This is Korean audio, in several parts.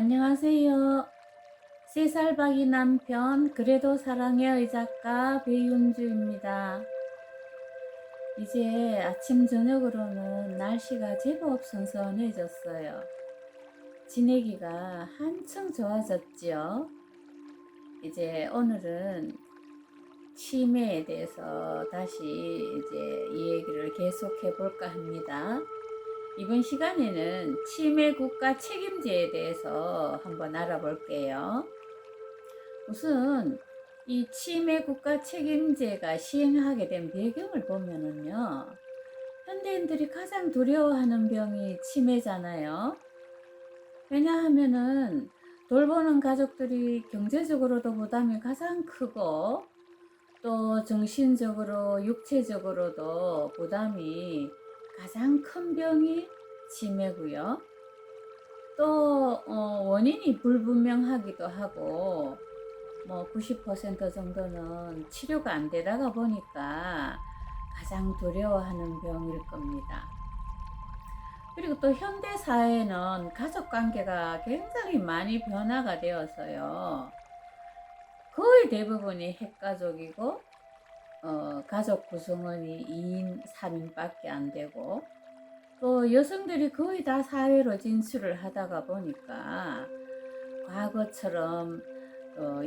안녕하세요. 3살 박이 남편 그래도 사랑해의 작가 배윤주입니다. 이제 아침 저녁으로는 날씨가 제법 선선해졌어요. 지내기가 한층 좋아졌지요. 이제 오늘은 치매에 대해서 다시 이제 이 얘기를 계속해 볼까 합니다. 이번 시간에는 치매 국가 책임제에 대해서 한번 알아볼게요. 우선 이 치매 국가 책임제가 시행하게 된 배경을 보면은요, 현대인들이 가장 두려워하는 병이 치매잖아요. 왜냐하면은 돌보는 가족들이 경제적으로도 부담이 가장 크고 또 정신적으로 육체적으로도 부담이 가장 큰 병이 치매고요. 또 원인이 불분명하기도 하고 뭐 90% 정도는 치료가 안 되다가 보니까 가장 두려워하는 병일 겁니다. 그리고 또 현대 사회는 가족 관계가 굉장히 많이 변화가 되어서요. 거의 대부분이 핵가족이고 가족 구성원이 2인, 3인밖에 안 되고 또 여성들이 거의 다 사회로 진출을 하다가 보니까 과거처럼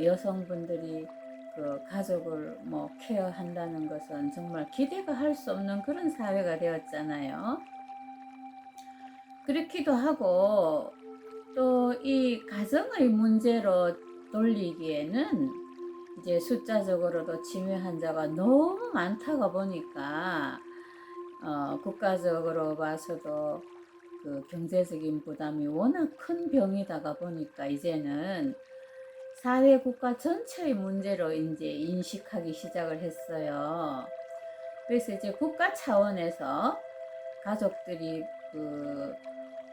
여성분들이 그 가족을 뭐 케어한다는 것은 정말 기대가 할 수 없는 그런 사회가 되었잖아요. 그렇기도 하고 또 이 가정의 문제로 돌리기에는 이제 숫자적으로도 치매 환자가 너무 많다가 보니까 국가적으로 봐서도 그 경제적인 부담이 워낙 큰 병이다가 보니까 이제는 사회 국가 전체의 문제로 이제 인식하기 시작을 했어요. 그래서 이제 국가 차원에서 가족들이 그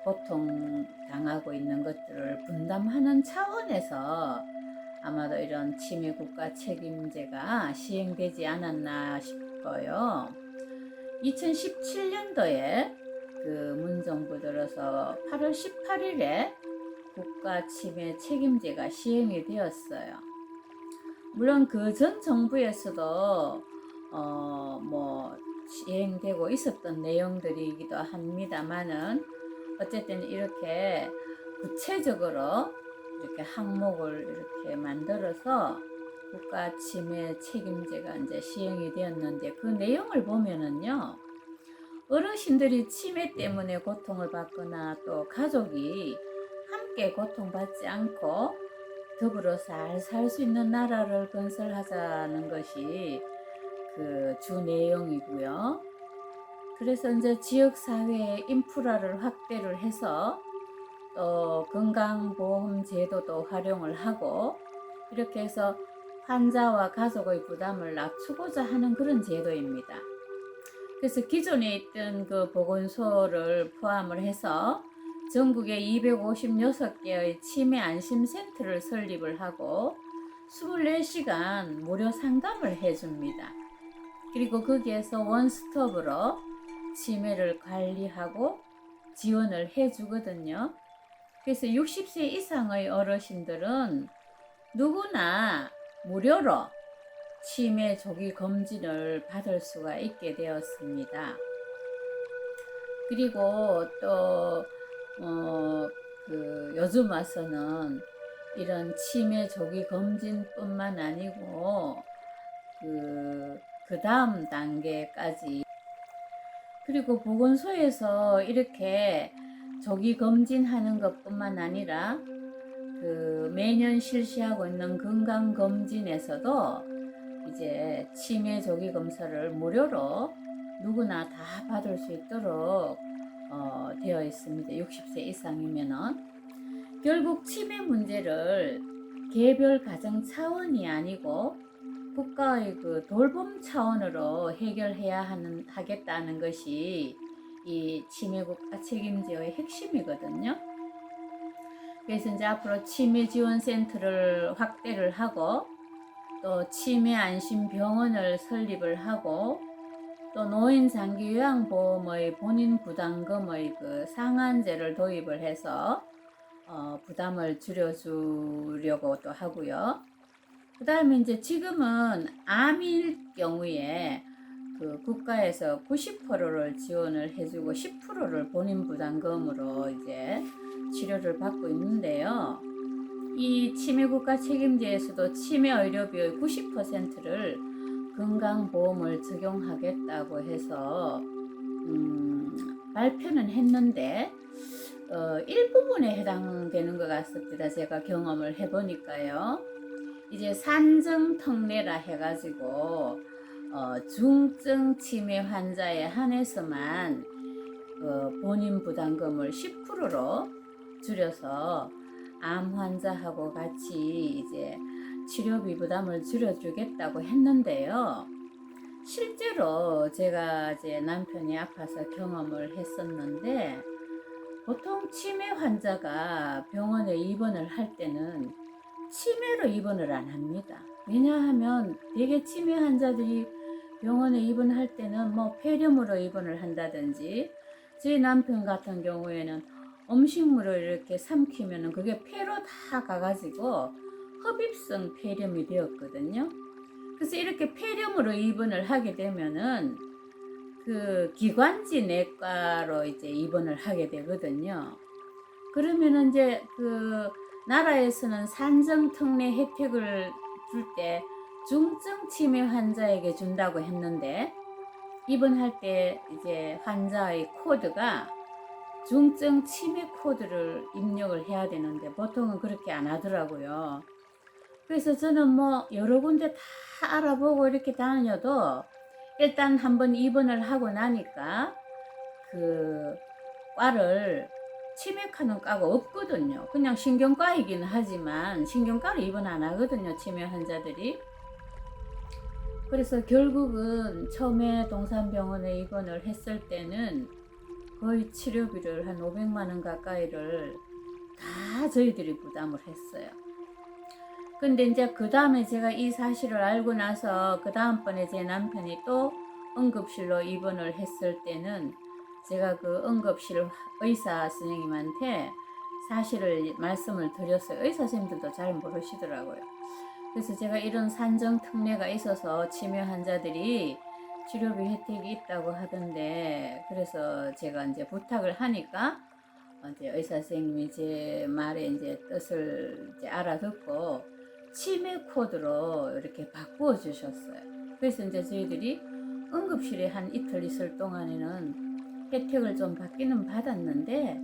고통 당하고 있는 것들을 분담하는 차원에서 아마도 이런 치매 국가 책임제가 시행되지 않았나 싶어요. 2017년도에 그 문정부 들어서 8월 18일에 국가 치매 책임제가 시행이 되었어요. 물론 그 전 정부에서도 뭐 시행되고 있었던 내용들이기도 합니다만은 어쨌든 이렇게 구체적으로 이렇게 항목을 이렇게 만들어서 국가 치매 책임제가 이제 시행이 되었는데 그 내용을 보면은요. 어르신들이 치매 때문에 고통을 받거나 또 가족이 함께 고통받지 않고 더불어 잘 살 수 있는 나라를 건설하자는 것이 그 주 내용이고요. 그래서 이제 지역 사회의 인프라를 확대를 해서 또 건강보험 제도도 활용을 하고 이렇게 해서 환자와 가족의 부담을 낮추고자 하는 그런 제도입니다. 그래서 기존에 있던 그 보건소를 포함을 해서 전국에 256개의 치매 안심센터를 설립을 하고 24시간 무료 상담을 해줍니다. 그리고 거기에서 원스톱으로 치매를 관리하고 지원을 해주거든요. 그래서 60세 이상의 어르신들은 누구나 무료로 치매 조기 검진을 받을 수가 있게 되었습니다. 그리고 또 요즘 와서는 이런 치매 조기 검진뿐만 아니고 그 다음 단계까지 그리고 보건소에서 이렇게 조기 검진하는 것뿐만 아니라 그 매년 실시하고 있는 건강검진에서도 이제 치매 조기 검사를 무료로 누구나 다 받을 수 있도록 되어 있습니다. 60세 이상이면은. 결국 치매 문제를 개별 가정 차원이 아니고 국가의 그 돌봄 차원으로 해결해야 하겠다는 것이 이 치매 국가 책임제의 핵심이거든요. 그래서 이제 앞으로 치매 지원 센터를 확대를 하고 또 치매 안심 병원을 설립을 하고 또 노인 장기 요양보험의 본인 부담금의 그 상한제를 도입을 해서 부담을 줄여주려고 또 하고요. 그 다음에 이제 지금은 암일 경우에 그 국가에서 90%를 지원을 해주고 10%를 본인 부담금으로 이제 치료를 받고 있는데요. 이 치매국가 책임제에서도 치매 의료비의 90%를 건강보험을 적용하겠다고 해서 발표는 했는데 일부분에 해당되는 것 같습니다. 제가 경험을 해보니까요. 이제 산정특례라 해가지고 중증 치매 환자에 한해서만 본인 부담금을 10%로 줄여서 암 환자하고 같이 이제 치료비 부담을 줄여주겠다고 했는데요. 실제로 제가 이제 남편이 아파서 경험을 했었는데, 보통 치매 환자가 병원에 입원을 할 때는 치매로 입원을 안 합니다. 왜냐하면 대개 치매 환자들이 병원에 입원할 때는 뭐 폐렴으로 입원을 한다든지, 제 남편 같은 경우에는 음식물을 이렇게 삼키면 그게 폐로 다 가가지고 흡입성 폐렴이 되었거든요. 그래서 이렇게 폐렴으로 입원을 하게 되면은 그 기관지 내과로 이제 입원을 하게 되거든요. 그러면은 이제 그 나라에서는 산정특례 혜택을 줄 때 중증 치매 환자에게 준다고 했는데, 입원할 때 이제 환자의 코드가 중증 치매 코드를 입력을 해야 되는데 보통은 그렇게 안 하더라고요. 그래서 저는 뭐 여러 군데 다 알아보고 이렇게 다녀도 일단 한번 입원을 하고 나니까 그 과를 치매과는 과가 없거든요. 그냥 신경과이긴 하지만 신경과로 입원 안 하거든요, 치매 환자들이. 그래서 결국은 처음에 동산병원에 입원을 했을 때는 거의 치료비를 한 500만 원 가까이를 다 저희들이 부담을 했어요. 근데 이제 그 다음에 제가 이 사실을 알고 나서 그 다음번에 제 남편이 또 응급실로 입원을 했을 때는 제가 그 응급실 의사 선생님한테 사실을 말씀을 드렸어요. 의사 선생님들도 잘 모르시더라고요. 그래서 제가 이런 산정 특례가 있어서 치매 환자들이 치료비 혜택이 있다고 하던데, 그래서 제가 이제 부탁을 하니까 이제 의사 선생님이 제 말에 이제 뜻을 이제 알아듣고 치매 코드로 이렇게 바꾸어 주셨어요. 그래서 이제 저희들이 응급실에 한 이틀 있을 동안에는 혜택을 좀 받기는 받았는데,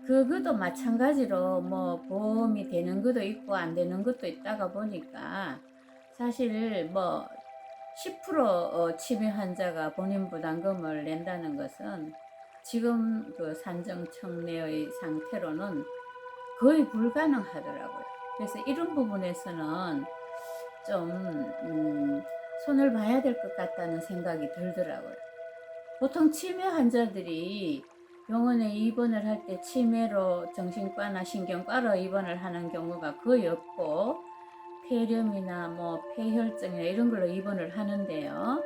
그것도 마찬가지로 뭐 보험이 되는 것도 있고 안 되는 것도 있다가 보니까 사실 뭐 10% 치매 환자가 본인 부담금을 낸다는 것은 지금 그 산정특례의 상태로는 거의 불가능하더라고요. 그래서 이런 부분에서는 좀 손을 봐야 될 것 같다는 생각이 들더라고요. 보통 치매 환자들이 병원에 입원을 할 때 치매로 정신과나 신경과로 입원을 하는 경우가 거의 없고, 폐렴이나 뭐 폐혈증이나 이런 걸로 입원을 하는데요.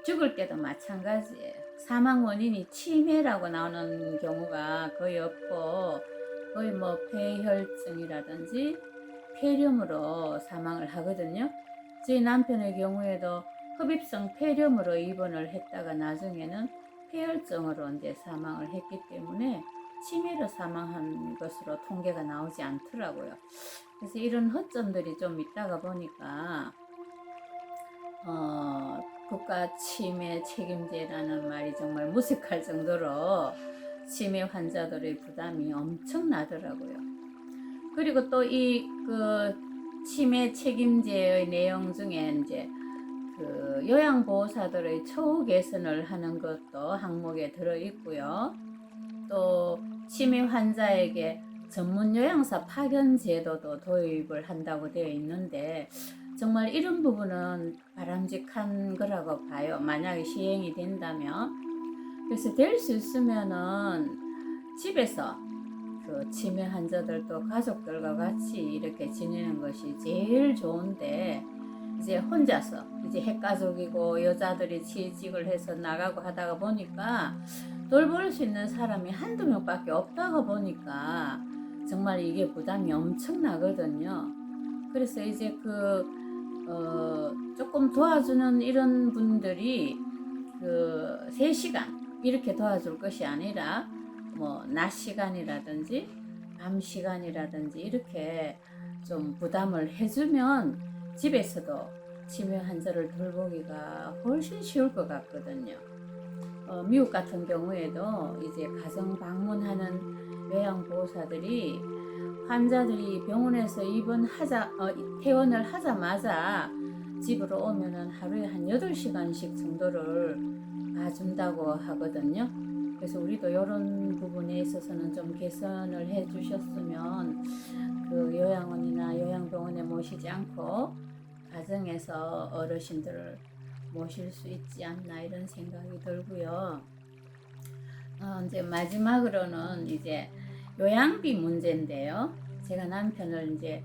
죽을 때도 마찬가지예요. 사망 원인이 치매라고 나오는 경우가 거의 없고, 거의 뭐 폐혈증이라든지 폐렴으로 사망을 하거든요. 저희 남편의 경우에도 흡입성 폐렴으로 입원을 했다가 나중에는 폐혈증으로 이제 사망을 했기 때문에 치매로 사망한 것으로 통계가 나오지 않더라고요. 그래서 이런 허점들이 좀 있다가 보니까 국가 치매 책임제라는 말이 정말 무색할 정도로 치매 환자들의 부담이 엄청나더라고요. 그리고 또 이 그 치매 책임제의 내용 중에 이제 그 요양보호사들의 처우 개선을 하는 것도 항목에 들어 있고요. 또 치매 환자에게 전문 요양사 파견 제도도 도입을 한다고 되어 있는데, 정말 이런 부분은 바람직한 거라고 봐요. 만약에 시행이 된다면. 그래서 될 수 있으면은 집에서 그 치매 환자들도 가족들과 같이 이렇게 지내는 것이 제일 좋은데, 이제 혼자서 이제 핵가족이고 여자들이 취직을 해서 나가고 하다가 보니까 돌볼 수 있는 사람이 한두 명밖에 없다가 보니까 정말 이게 부담이 엄청나거든요. 그래서 이제 조금 도와주는 이런 분들이 3시간 이렇게 도와줄 것이 아니라 뭐 낮 시간이라든지 밤 시간이라든지 이렇게 좀 부담을 해주면 집에서도 치매 환자를 돌보기가 훨씬 쉬울 것 같거든요. 미국 같은 경우에도 이제 가정 방문하는 요양보호사들이 환자들이 병원에서 퇴원을 하자마자 집으로 오면은 하루에 한 8시간씩 정도를 봐준다고 하거든요. 그래서 우리도 이런 부분에 있어서는 좀 개선을 해 주셨으면 요양원이나 요양병원에 모시지 않고 가정에서 어르신들을 모실 수 있지 않나 이런 생각이 들고요. 이제 마지막으로는 이제 요양비 문제인데요. 제가 남편을 이제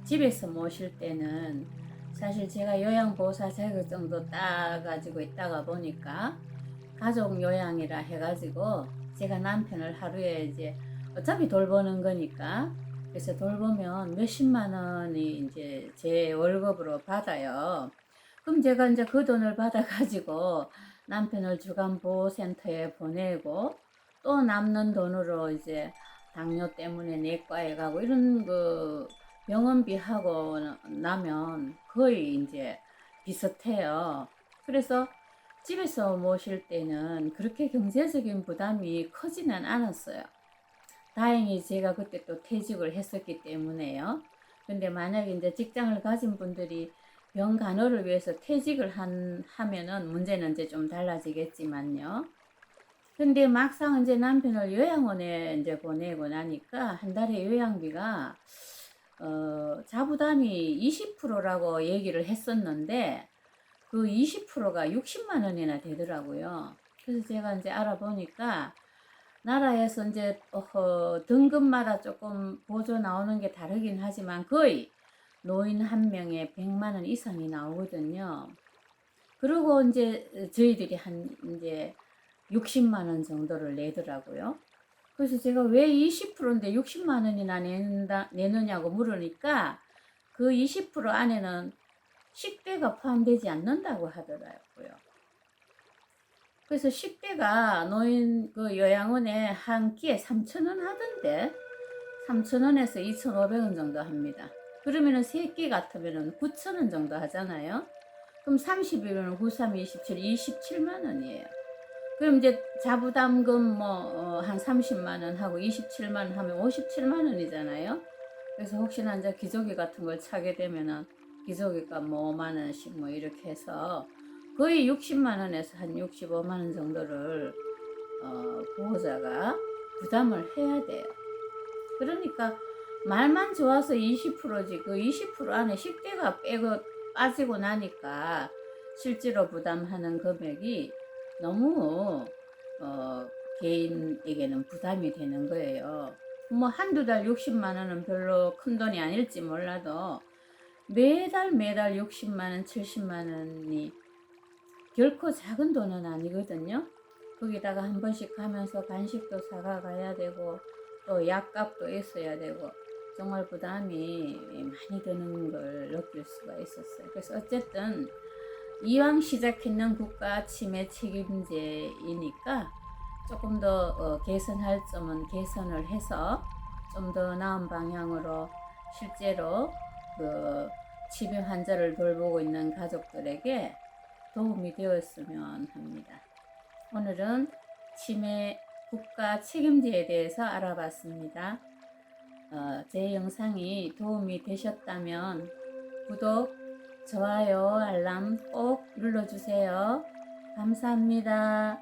집에서 모실 때는 사실 제가 요양보호사 자격증도 따가지고 있다가 보니까 가족 요양이라 해가지고 제가 남편을 하루에 이제 어차피 돌보는 거니까 그래서 돌보면 몇십만 원이 이제 제 월급으로 받아요. 그럼 제가 이제 그 돈을 받아가지고 남편을 주간보호센터에 보내고 또 남는 돈으로 이제 당뇨 때문에 내과에 가고 이런 병원비 하고 나면 거의 이제 비슷해요. 그래서 집에서 모실 때는 그렇게 경제적인 부담이 크지는 않았어요. 다행히 제가 그때 또 퇴직을 했었기 때문에요. 근데 만약에 이제 직장을 가진 분들이 병 간호를 위해서 퇴직을 하면은 문제는 이제 좀 달라지겠지만요. 근데 막상 이제 남편을 요양원에 이제 보내고 나니까 한 달에 요양비가 자부담이 20%라고 얘기를 했었는데 그 20%가 60만 원이나 되더라고요. 그래서 제가 이제 알아보니까 나라에서 이제 등급마다 조금 보조 나오는 게 다르긴 하지만 거의 노인 한 명에 100만 원 이상이 나오거든요. 그리고 이제 저희들이 이제 60만 원 정도를 내더라고요. 그래서 제가 왜 20%인데 60만 원이나 내느냐고 물으니까 그 20% 안에는 식대가 포함되지 않는다고 하더라고요. 그래서 식대가 노인 요양원에 한 끼에 3,000원 하던데 3,000원에서 2,500원 정도 합니다. 그러면은 3끼 같으면은 9,000원 정도 하잖아요. 그럼 30이면 9, 3, 27, 27만 원이에요. 그럼 이제 자부담금 한 30만 원 하고 27만 원 하면 57만 원이잖아요. 그래서 혹시나 이제 기저귀 같은 걸 차게 되면은 기저귀가 5만 원씩 이렇게 해서 거의 60만 원에서 한 65만 원 정도를 보호자가 부담을 해야 돼요. 그러니까 말만 좋아서 20%지 그 20% 안에 식대가 빠지고 나니까 실제로 부담하는 금액이 너무 개인에게는 부담이 되는 거예요. 한두 달 60만 원은 별로 큰 돈이 아닐지 몰라도 매달 60만 원, 70만 원이 결코 작은 돈은 아니거든요. 거기다가 한 번씩 가면서 간식도 사가 가야 되고 또 약값도 있어야 되고 정말 부담이 많이 드는 걸 느낄 수가 있었어요. 그래서 어쨌든 이왕 시작했는 국가 치매 책임제이니까 조금 더 개선할 점은 개선을 해서 좀 더 나은 방향으로 실제로 치매 환자를 돌보고 있는 가족들에게 도움이 되었으면 합니다. 오늘은 치매 국가 책임제에 대해서 알아봤습니다. 제 영상이 도움이 되셨다면 구독, 좋아요, 알람 꼭 눌러주세요. 감사합니다.